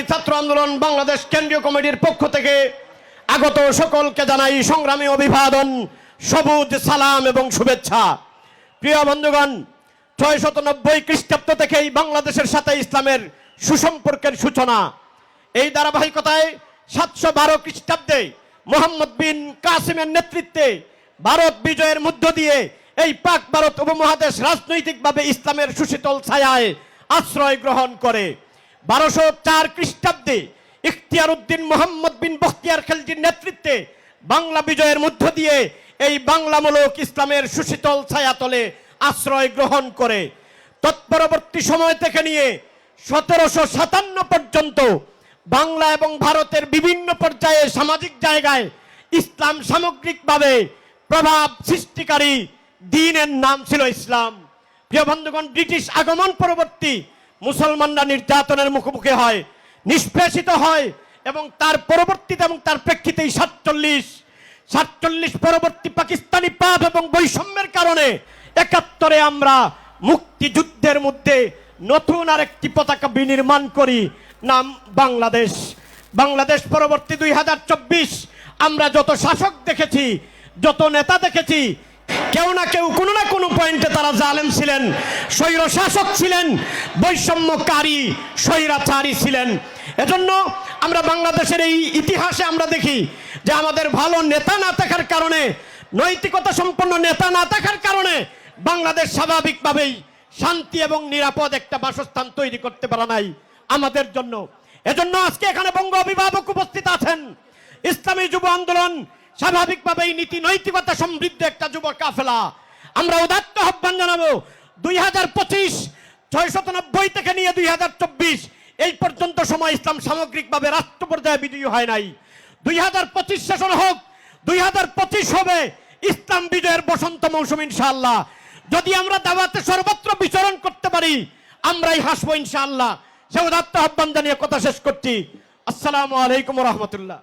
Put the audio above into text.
ছাত্র আন্দোলন বাংলাদেশ কেন্দ্রীয় কমিটির পক্ষ থেকে আগত সকলকে জানাই সংগ্রামী অভিবাদন, সবুজ সালাম এবং শুভেচ্ছা। প্রিয় বন্ধুগণ, 690 খ্রিস্টাব্দ থেকেই বাংলাদেশের সাথে ইসলামের সুসম্পর্কের সূচনা। এই ধারাবাহিকতায় 712 খ্রিস্টাব্দে মোহাম্মদ বিন কাসিমের নেতৃত্বে ভারত বিজয়ের মধ্য দিয়ে এই পাক ভারত উপমহাদেশ রাজনৈতিকভাবে ইসলামের সুশীতল ছায়ায় আশ্রয় গ্রহণ করে। 1204 খ্রিস্টাব্দে ইখতিয়ার উদ্দিন মোহাম্মদ বিন বখতিয়ার খিলজির নেতৃত্বে বাংলা বিজয়ের মধ্য দিয়ে এই বাংলামূলক ইসলামের সুশীতল ছায়াতলে আশ্রয় গ্রহণ করে। তৎপরবর্তী সময় থেকে নিয়ে 1757 পর্যন্ত বাংলা এবং ভারতের বিভিন্ন পর্যায়ে সামাজিক জায়গায় ইসলাম সামগ্রিকভাবে প্রভাব সৃষ্টিকারী দ্বীনের নাম ছিল ইসলাম। প্রিয় বন্ধুগণ, ব্রিটিশ আগমন পরবর্তী মুসলমানরা নির্যাতনের মুখোমুখি হয়, নিষ্পেষিত হয় এবং তার পরবর্তীতে এবং তার প্রেক্ষিতেই 47 পরবর্তী পাকিস্তানি পাপ এবং বৈষম্যের কারণে 71-এ আমরা মুক্তিযুদ্ধের মধ্যে নতুন আরেকটি পতাকা বিনির্মাণ করি, নাম বাংলাদেশ। বাংলাদেশ পরবর্তী 2024 আমরা যত শাসক দেখেছি, যত নেতা দেখেছি, কেউ না কেউ কোনো না কোনো পয়েন্টে তারা জালেম ছিলেন, স্বৈর শাসক ছিলেন, বৈষম্যকারী স্বৈরাচারী ছিলেন। এজন্য আমরা বাংলাদেশের এই ইতিহাসে আমরা দেখি যে আমাদের ভালো নেতা না থাকার কারণে, নৈতিকতা সম্পন্ন নেতা না থাকার কারণে বাংলাদেশ স্বাভাবিকভাবেই শান্তি এবং নিরাপদ একটা বাসস্থান তৈরি করতে পারে নাই আমাদের জন্য। এজন্য আজকে এখানে বঙ্গ অভিভাবক উপস্থিত আছেন। ইসলামী যুব আন্দোলন স্বাভাবিকভাবেই নীতি নৈতিকতা সমৃদ্ধ একটা যুব কাফেলা। আমরা উদাত্ত আহ্বান জানাবো 2025 690 থেকে নিয়ে 2024 এই পর্যন্ত সময় ইসলাম সামগ্রিকভাবে রাষ্ট্র পর্যায়ে বিজয়ী হয় নাই। 2025 সেশন হোক, 2025 হবে ইসলাম বিজয়ের বসন্ত মৌসুম ইনশাআল্লাহ। যদি আমরা দাওয়াতে সর্বত্র বিচরণ করতে পারি, আমরাই হাসবো ইনশাআল্লাহ। সে উদাত্ত আহ্বান জানিয়ে কথা শেষ করছি। আসসালামু আলাইকুম ওয়া রাহমাতুল্লাহ।